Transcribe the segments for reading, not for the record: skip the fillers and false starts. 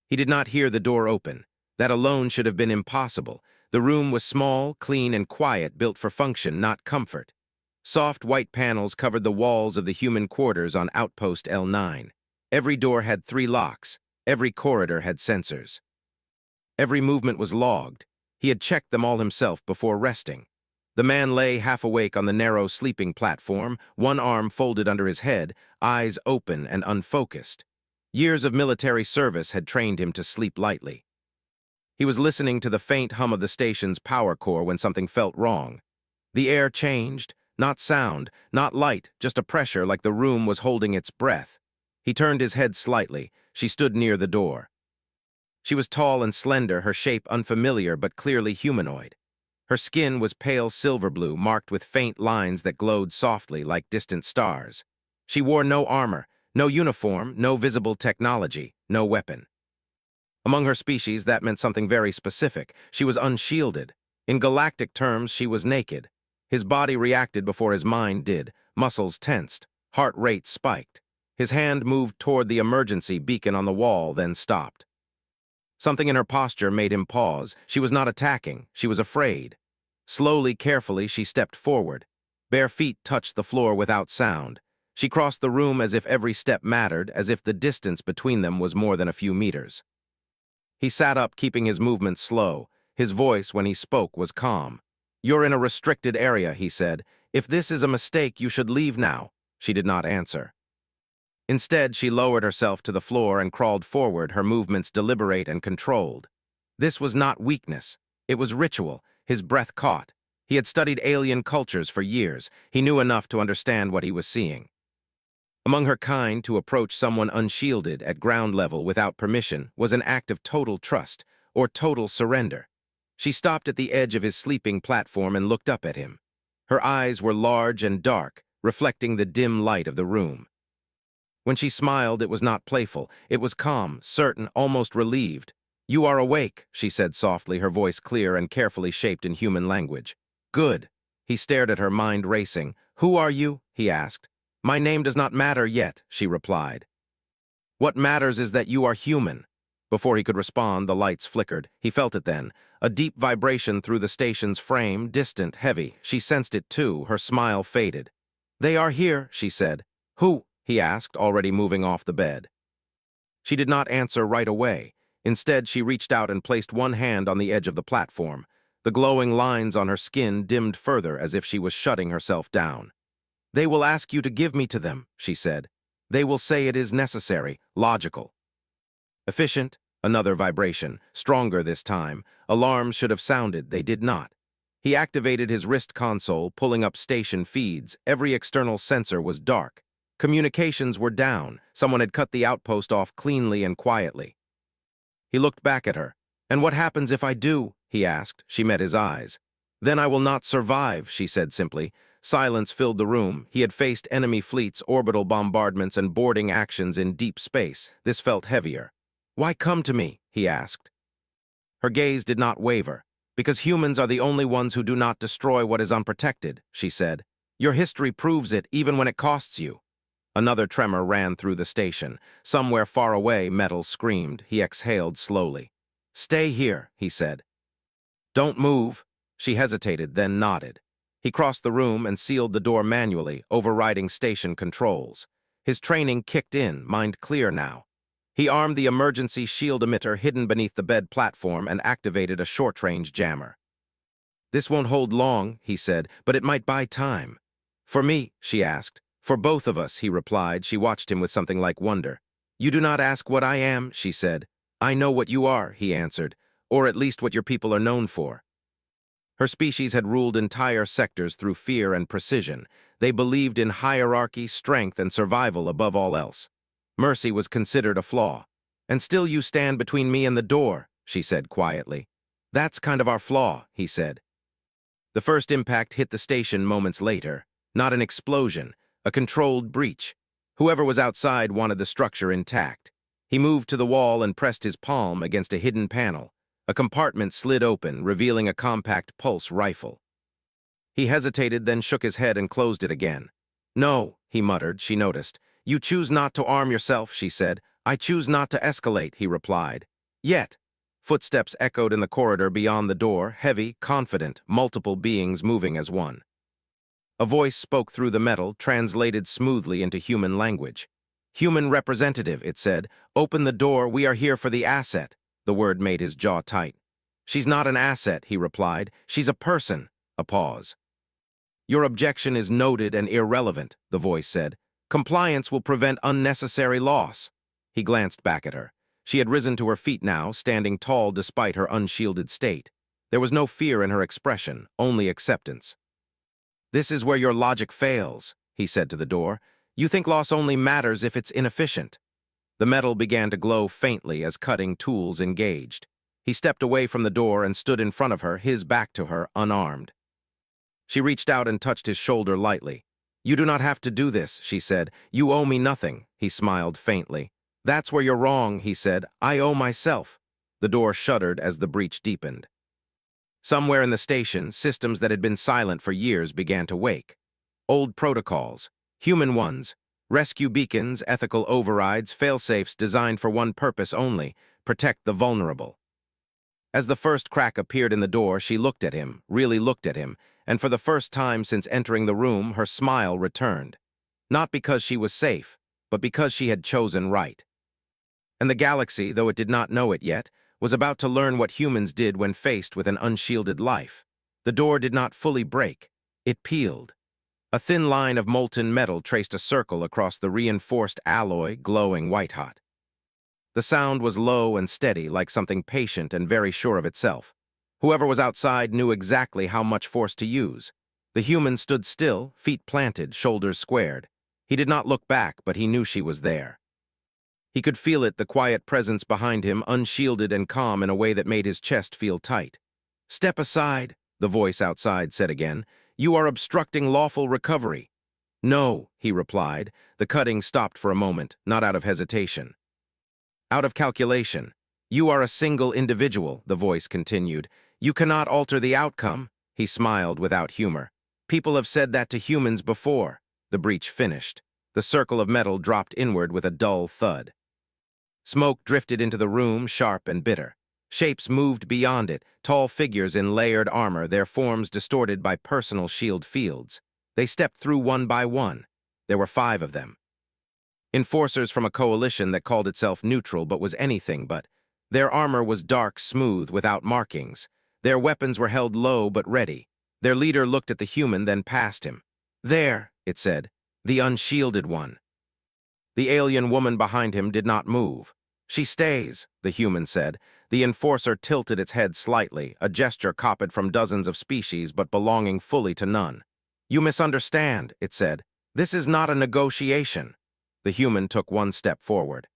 He did not hear the door open. That alone should have been impossible. The room was small, clean, and quiet, built for function, not comfort. Soft white panels covered the walls of the human quarters on Outpost L9. Every door had 3 locks. Every corridor had sensors. Every movement was logged. He had checked them all himself before resting. The man lay half awake on the narrow sleeping platform, one arm folded under his head, eyes open and unfocused. Years of military service had trained him to sleep lightly. He was listening to the faint hum of the station's power core when something felt wrong. The air changed, not sound, not light, just a pressure like the room was holding its breath. He turned his head slightly. She stood near the door. She was tall and slender, her shape unfamiliar but clearly humanoid. Her skin was pale silver blue, marked with faint lines that glowed softly like distant stars. She wore no armor, no uniform, no visible technology, no weapon. Among her species, that meant something very specific. She was unshielded. In galactic terms, she was naked. His body reacted before his mind did. Muscles tensed. Heart rate spiked. His hand moved toward the emergency beacon on the wall, then stopped. Something in her posture made him pause. She was not attacking. She was afraid. Slowly, carefully, she stepped forward. Bare feet touched the floor without sound. She crossed the room as if every step mattered, as if the distance between them was more than a few meters. He sat up, keeping his movements slow. His voice, when he spoke, was calm. "You're in a restricted area," he said. "If this is a mistake, you should leave now." She did not answer. Instead, she lowered herself to the floor and crawled forward, her movements deliberate and controlled. This was not weakness. It was ritual. His breath caught. He had studied alien cultures for years. He knew enough to understand what he was seeing. Among her kind, to approach someone unshielded at ground level without permission was an act of total trust, or total surrender. She stopped at the edge of his sleeping platform and looked up at him. Her eyes were large and dark, reflecting the dim light of the room. When she smiled, it was not playful. It was calm, certain, almost relieved. "You are awake," she said softly, her voice clear and carefully shaped in human language. "Good." He stared at her, mind racing. "Who are you?" he asked. "My name does not matter yet," she replied. "What matters is that you are human." Before he could respond, the lights flickered. He felt it then. A deep vibration through the station's frame, distant, heavy. She sensed it too. Her smile faded. "They are here," she said. "Who?" he asked, already moving off the bed. She did not answer right away. Instead, she reached out and placed one hand on the edge of the platform. The glowing lines on her skin dimmed further, as if she was shutting herself down. "They will ask you to give me to them," she said. "They will say it is necessary, logical." Efficient, another vibration, stronger this time. Alarms should have sounded, they did not. He activated his wrist console, pulling up station feeds. Every external sensor was dark. Communications were down. Someone had cut the outpost off cleanly and quietly. He looked back at her. "And what happens if I do?" he asked. She met his eyes. "Then I will not survive," she said simply. Silence filled the room. He had faced enemy fleets, orbital bombardments, and boarding actions in deep space. This felt heavier. "Why come to me?" he asked. Her gaze did not waver. "Because humans are the only ones who do not destroy what is unprotected," she said. "Your history proves it, even when it costs you." Another tremor ran through the station. Somewhere far away, metal screamed. He exhaled slowly. "Stay here," he said. "Don't move." She hesitated, then nodded. He crossed the room and sealed the door manually, overriding station controls. His training kicked in, mind clear now. He armed the emergency shield emitter hidden beneath the bed platform and activated a short-range jammer. "This won't hold long," he said, "but it might buy time." "For me?" she asked. "For both of us," he replied. She watched him with something like wonder. "You do not ask what I am," she said. "I know what you are," he answered, "or at least what your people are known for." Her species had ruled entire sectors through fear and precision. They believed in hierarchy, strength, and survival above all else. Mercy was considered a flaw. "And still you stand between me and the door," she said quietly. "That's kind of our flaw," he said. The first impact hit the station moments later. Not an explosion, a controlled breach. Whoever was outside wanted the structure intact. He moved to the wall and pressed his palm against a hidden panel. A compartment slid open, revealing a compact pulse rifle. He hesitated, then shook his head and closed it again. "No," he muttered. She noticed. "You choose not to arm yourself," she said. "I choose not to escalate," he replied. Yet, footsteps echoed in the corridor beyond the door, heavy, confident, multiple beings moving as one. A voice spoke through the metal, translated smoothly into human language. "Human representative," it said. "Open the door, we are here for the asset." The word made his jaw tight. "She's not an asset," he replied. "She's a person." A pause. "Your objection is noted and irrelevant," the voice said. "Compliance will prevent unnecessary loss." He glanced back at her. She had risen to her feet now, standing tall despite her unshielded state. There was no fear in her expression, only acceptance. "This is where your logic fails," he said to the door. "You think loss only matters if it's inefficient." The metal began to glow faintly as cutting tools engaged. He stepped away from the door and stood in front of her, his back to her, unarmed. She reached out and touched his shoulder lightly. "You do not have to do this," she said. "You owe me nothing." He smiled faintly. "That's where you're wrong," he said. "I owe myself." The door shuddered as the breach deepened. Somewhere in the station, systems that had been silent for years began to wake. Old protocols, human ones, rescue beacons, ethical overrides, failsafes designed for one purpose only: protect the vulnerable. As the first crack appeared in the door, she looked at him, really looked at him, and for the first time since entering the room, her smile returned. Not because she was safe, but because she had chosen right. And the galaxy, though it did not know it yet, was about to learn what humans did when faced with an unshielded life. The door did not fully break. It peeled. A thin line of molten metal traced a circle across the reinforced alloy, glowing white-hot. The sound was low and steady, like something patient and very sure of itself. Whoever was outside knew exactly how much force to use. The human stood still, feet planted, shoulders squared. He did not look back, but he knew she was there. He could feel it, the quiet presence behind him, unshielded and calm in a way that made his chest feel tight. "Step aside," the voice outside said again. "You are obstructing lawful recovery." "No," he replied. The cutting stopped for a moment, not out of hesitation. Out of calculation. "You are a single individual," the voice continued. "You cannot alter the outcome." He smiled without humor. "People have said that to humans before." The breach finished. The circle of metal dropped inward with a dull thud. Smoke drifted into the room, sharp and bitter. Shapes moved beyond it, tall figures in layered armor, their forms distorted by personal shield fields. They stepped through one by one. There were 5 of them. Enforcers from a coalition that called itself neutral but was anything but. Their armor was dark, smooth, without markings. Their weapons were held low but ready. Their leader looked at the human, then past him. "There," it said, "the unshielded one." The alien woman behind him did not move. "She stays," the human said. The enforcer tilted its head slightly, a gesture copied from dozens of species but belonging fully to none. "You misunderstand," it said. "This is not a negotiation." The human took one step forward.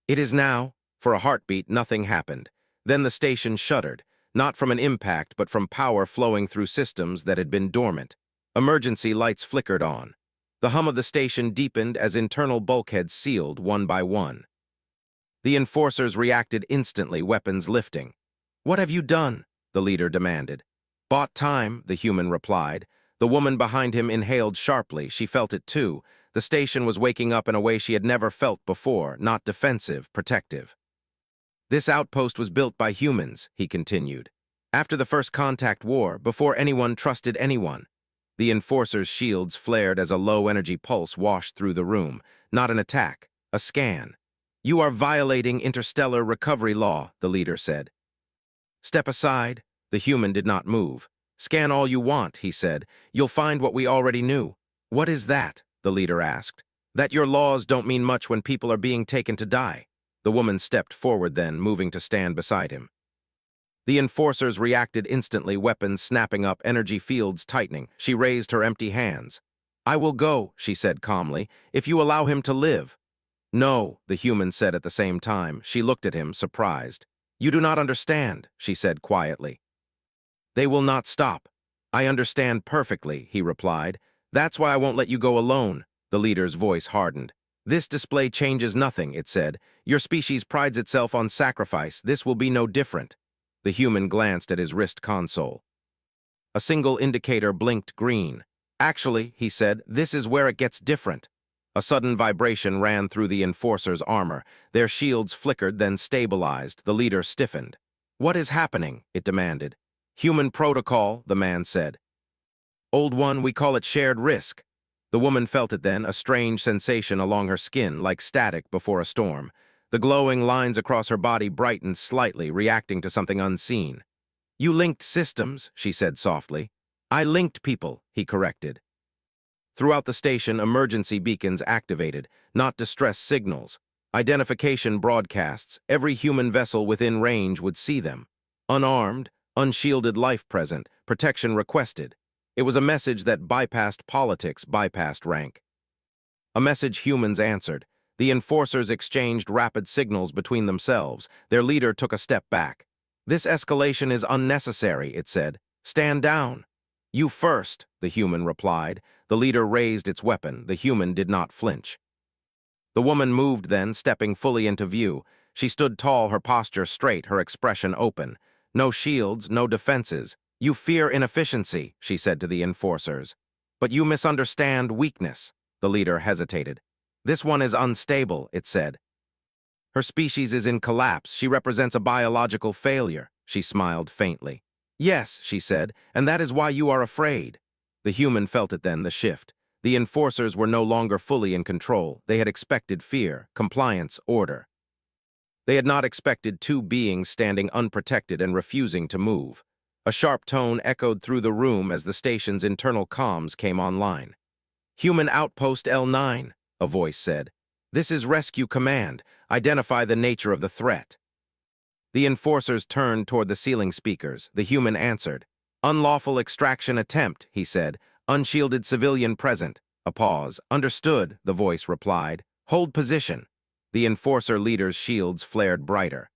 "It is now." For a heartbeat, nothing happened. Then the station shuddered, not from an impact but from power flowing through systems that had been dormant. Emergency lights flickered on. The hum of the station deepened as internal bulkheads sealed one by one. The enforcers reacted instantly, weapons lifting. "What have you done?" the leader demanded. "Bought time," the human replied. The woman behind him inhaled sharply. She felt it too. The station was waking up in a way she had never felt before, not defensive, protective. "This outpost was built by humans," he continued. "After the first contact war, before anyone trusted anyone." The enforcer's shields flared as a low-energy pulse washed through the room. Not an attack, a scan. "You are violating interstellar recovery law," the leader said. "Step aside." The human did not move. "Scan all you want," he said. "You'll find what we already knew." "What is that?" the leader asked. "That your laws don't mean much when people are being taken to die." The woman stepped forward then, moving to stand beside him. The enforcers reacted instantly, weapons snapping up, energy fields tightening. She raised her empty hands. "I will go," she said calmly, "if you allow him to live." "No," the human said at the same time. She looked at him, surprised. "You do not understand," she said quietly. "They will not stop." "I understand perfectly," he replied. "That's why I won't let you go alone." The leader's voice hardened. "This display changes nothing," it said. "Your species prides itself on sacrifice. This will be no different." The human glanced at his wrist console. A single indicator blinked green. "Actually," he said, "this is where it gets different." A sudden vibration ran through the enforcer's armor. Their shields flickered, then stabilized. The leader stiffened. "What is happening?" it demanded. "Human protocol," the man said. "Old one, we call it shared risk." The woman felt it then, a strange sensation along her skin, like static before a storm. The glowing lines across her body brightened slightly, reacting to something unseen. "You linked systems," she said softly. "I linked people," he corrected. Throughout the station, emergency beacons activated, not distress signals. Identification broadcasts. Every human vessel within range would see them. Unarmed, unshielded life present, protection requested. It was a message that bypassed politics, bypassed rank. A message humans answered. The enforcers exchanged rapid signals between themselves. Their leader took a step back. "This escalation is unnecessary," it said. "Stand down." "You first," the human replied. The leader raised its weapon. The human did not flinch. The woman moved then, stepping fully into view. She stood tall, her posture straight, her expression open. "No shields, no defenses. You fear inefficiency," she said to the enforcers. "But you misunderstand weakness." The leader hesitated. "This one is unstable," it said. "Her species is in collapse. She represents a biological failure." She smiled faintly. "Yes," she said, "and that is why you are afraid." The human felt it then, the shift. The enforcers were no longer fully in control. They had expected fear, compliance, order. They had not expected two beings standing unprotected and refusing to move. A sharp tone echoed through the room as the station's internal comms came online. "Human Outpost L9, a voice said. "This is Rescue Command. Identify the nature of the threat." The enforcers turned toward the ceiling speakers. The human answered. "Unlawful extraction attempt," he said. "Unshielded civilian present." A pause. "Understood," the voice replied. "Hold position." The enforcer leader's shields flared brighter.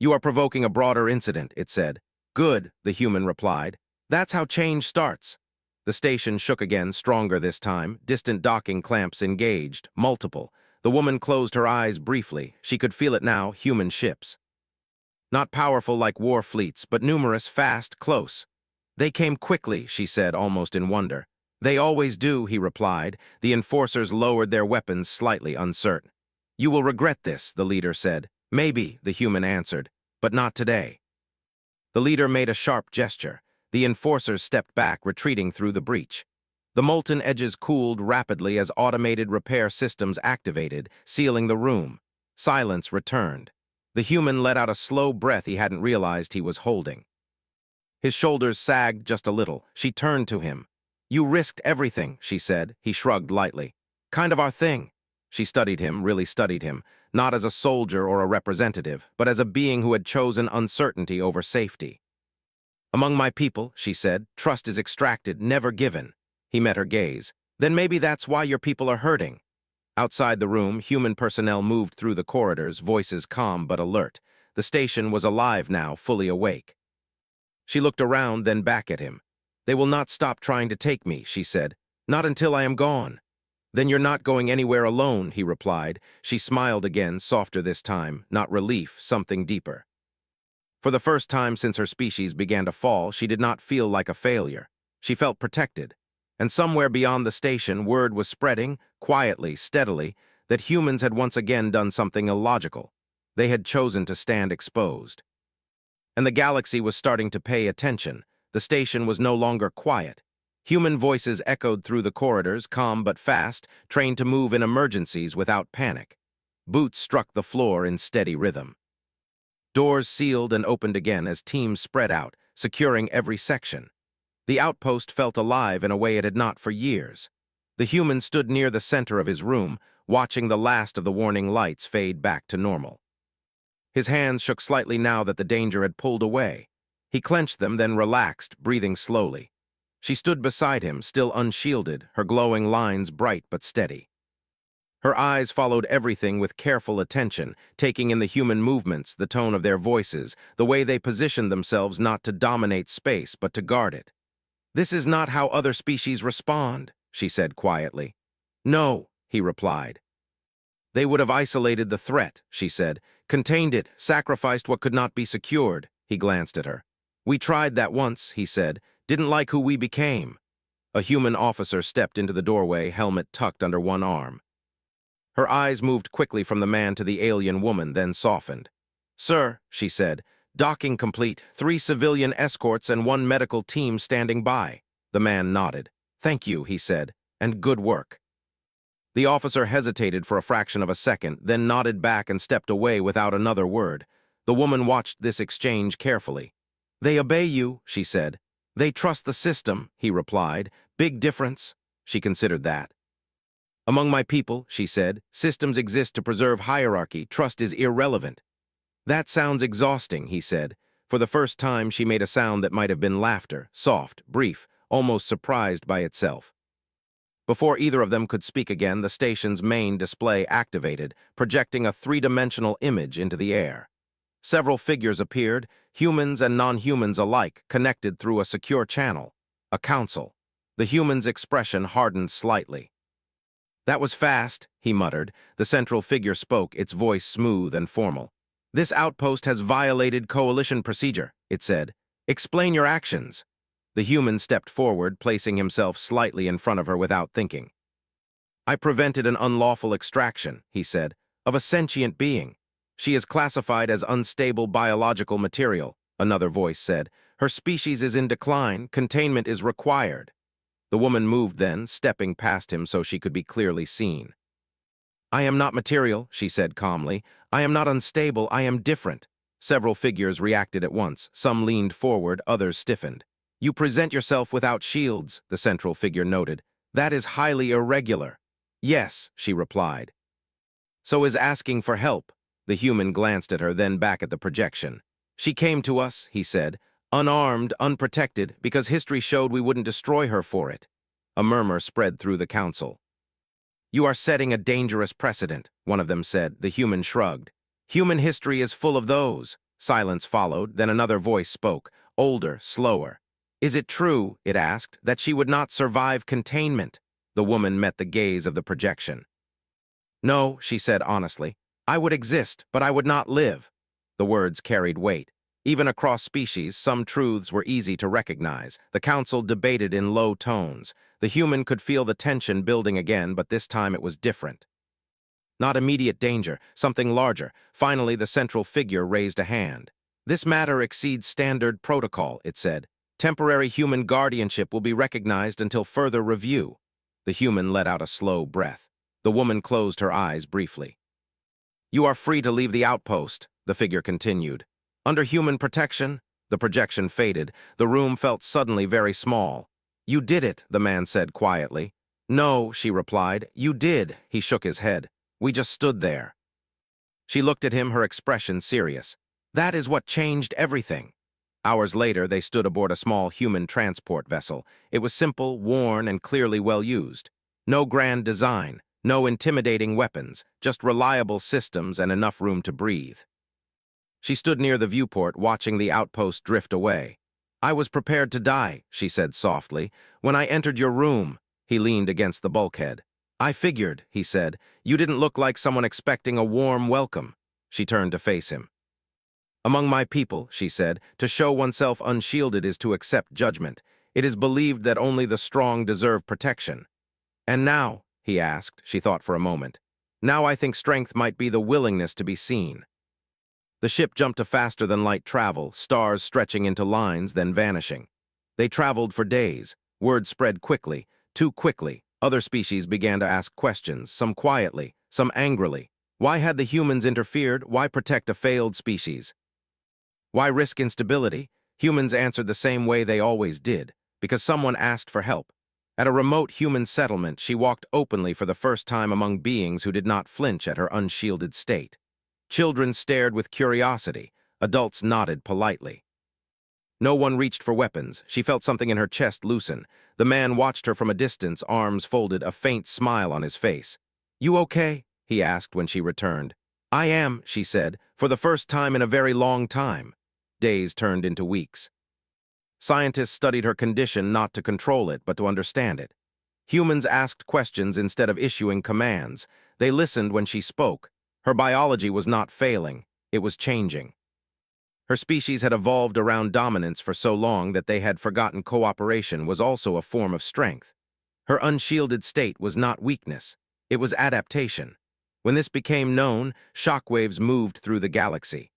"You are provoking a broader incident," it said. "Good," the human replied. "That's how change starts." The station shook again, stronger this time. Distant docking clamps engaged, multiple. The woman closed her eyes briefly. She could feel it now, human ships. Not powerful like war fleets, but numerous, fast, close. "They came quickly," she said, almost in wonder. "They always do," he replied. The enforcers lowered their weapons slightly, uncertain. "You will regret this," the leader said. "Maybe," the human answered, "but not today." The leader made a sharp gesture. The enforcers stepped back, retreating through the breach. The molten edges cooled rapidly as automated repair systems activated, sealing the room. Silence returned. The human let out a slow breath he hadn't realized he was holding. His shoulders sagged just a little. She turned to him. "You risked everything," she said. He shrugged lightly. "Kind of our thing." She studied him, really studied him, not as a soldier or a representative, but as a being who had chosen uncertainty over safety. "Among my people," she said, "trust is extracted, never given." He met her gaze. "Then maybe that's why your people are hurting." Outside the room, human personnel moved through the corridors, voices calm but alert. The station was alive now, fully awake. She looked around, then back at him. "They will not stop trying to take me," she said. "Not until I am gone." "Then you're not going anywhere alone," he replied. She smiled again, softer this time, not relief, something deeper. For the first time since her species began to fall, she did not feel like a failure. She felt protected. And somewhere beyond the station, word was spreading, quietly, steadily, that humans had once again done something illogical. They had chosen to stand exposed. And the galaxy was starting to pay attention. The station was no longer quiet. Human voices echoed through the corridors, calm but fast, trained to move in emergencies without panic. Boots struck the floor in steady rhythm. Doors sealed and opened again as teams spread out, securing every section. The outpost felt alive in a way it had not for years. The human stood near the center of his room, watching the last of the warning lights fade back to normal. His hands shook slightly now that the danger had pulled away. He clenched them, then relaxed, breathing slowly. She stood beside him, still unshielded, her glowing lines bright but steady. Her eyes followed everything with careful attention, taking in the human movements, the tone of their voices, the way they positioned themselves not to dominate space but to guard it. "This is not how other species respond," she said quietly. "No," he replied. "They would have isolated the threat," she said, "contained it, sacrificed what could not be secured." He glanced at her. "We tried that once," he said. "Didn't like who we became." A human officer stepped into the doorway, helmet tucked under one arm. Her eyes moved quickly from the man to the alien woman, then softened. "Sir," she said, "docking complete, 3 civilian escorts and 1 medical team standing by." The man nodded. "Thank you," he said, "and good work." The officer hesitated for a fraction of a second, then nodded back and stepped away without another word. The woman watched this exchange carefully. "They obey you," she said. "They trust the system," he replied. "Big difference." She considered that. "Among my people," she said, "systems exist to preserve hierarchy. Trust is irrelevant." "That sounds exhausting," he said. For the first time, she made a sound that might have been laughter, soft, brief, almost surprised by itself. Before either of them could speak again, the station's main display activated, projecting a 3-dimensional image into the air. Several figures appeared, humans and non-humans alike, connected through a secure channel. A council. The human's expression hardened slightly. "That was fast," he muttered. The central figure spoke, its voice smooth and formal. "This outpost has violated coalition procedure," it said. "Explain your actions." The human stepped forward, placing himself slightly in front of her without thinking. "I prevented an unlawful extraction," he said, "of a sentient being. She is classified as unstable biological material," another voice said. "Her species is in decline. Containment is required." The woman moved then, stepping past him so she could be clearly seen. "I am not material," she said calmly. "I am not unstable, I am different." Several figures reacted at once. Some leaned forward, others stiffened. "You present yourself without shields," the central figure noted. "That is highly irregular." "Yes," she replied. "So is asking for help." The human glanced at her, then back at the projection. "She came to us," he said, "unarmed, unprotected, because history showed we wouldn't destroy her for it." A murmur spread through the council. "You are setting a dangerous precedent," one of them said. The human shrugged. "Human history is full of those." Silence followed, then another voice spoke, older, slower. "Is it true," it asked, "that she would not survive containment?" The woman met the gaze of the projection. "No," she said honestly. "I would exist, but I would not live." The words carried weight. Even across species, some truths were easy to recognize. The council debated in low tones. The human could feel the tension building again, but this time it was different. Not immediate danger, something larger. Finally, the central figure raised a hand. "This matter exceeds standard protocol," it said. "Temporary human guardianship will be recognized until further review." The human let out a slow breath. The woman closed her eyes briefly. "You are free to leave the outpost," the figure continued. "Under human protection." The projection faded. The room felt suddenly very small. "You did it," the man said quietly. "No," she replied. "You did." He shook his head. "We just stood there." She looked at him, her expression serious. "That is what changed everything." Hours later, they stood aboard a small human transport vessel. It was simple, worn, and clearly well used. No grand design, no intimidating weapons, just reliable systems and enough room to breathe. She stood near the viewport, watching the outpost drift away. "I was prepared to die," she said softly. "When I entered your room," he leaned against the bulkhead. "I figured," he said. "You didn't look like someone expecting a warm welcome." She turned to face him. "Among my people," she said, "to show oneself unshielded is to accept judgment. It is believed that only the strong deserve protection." "And now," he asked, she thought for a moment. "Now I think strength might be the willingness to be seen." The ship jumped to faster-than-light travel, stars stretching into lines, then vanishing. They traveled for days. Word spread quickly, too quickly. Other species began to ask questions, some quietly, some angrily. Why had the humans interfered? Why protect a failed species? Why risk instability? Humans answered the same way they always did, because someone asked for help. At a remote human settlement, she walked openly for the first time among beings who did not flinch at her unshielded state. Children stared with curiosity. Adults nodded politely. No one reached for weapons. She felt something in her chest loosen. The man watched her from a distance, arms folded, a faint smile on his face. "You okay?" he asked when she returned. "I am," she said, "for the first time in a very long time." Days turned into weeks. Scientists studied her condition not to control it, but to understand it. Humans asked questions instead of issuing commands. They listened when she spoke. Her biology was not failing, it was changing. Her species had evolved around dominance for so long that they had forgotten cooperation was also a form of strength. Her unshielded state was not weakness. It was adaptation. When this became known, shockwaves moved through the galaxy.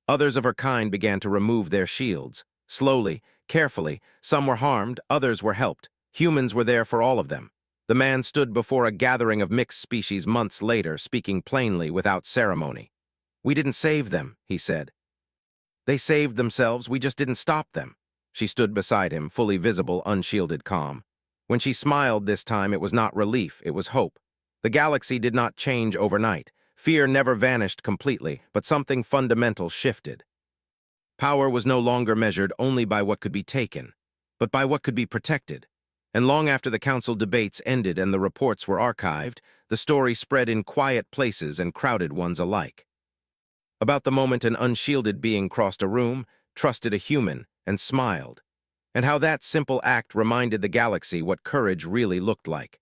Others of her kind began to remove their shields. Slowly, carefully, some were harmed, others were helped. Humans were there for all of them. The man stood before a gathering of mixed species months later, speaking plainly without ceremony. "We didn't save them," he said. "They saved themselves, we just didn't stop them." She stood beside him, fully visible, unshielded calm. When she smiled this time, it was not relief, it was hope. The galaxy did not change overnight. Fear never vanished completely, but something fundamental shifted. Power was no longer measured only by what could be taken, but by what could be protected. And long after the council debates ended and the reports were archived, the story spread in quiet places and crowded ones alike. About the moment an unshielded being crossed a room, trusted a human, and smiled. And how that simple act reminded the galaxy what courage really looked like.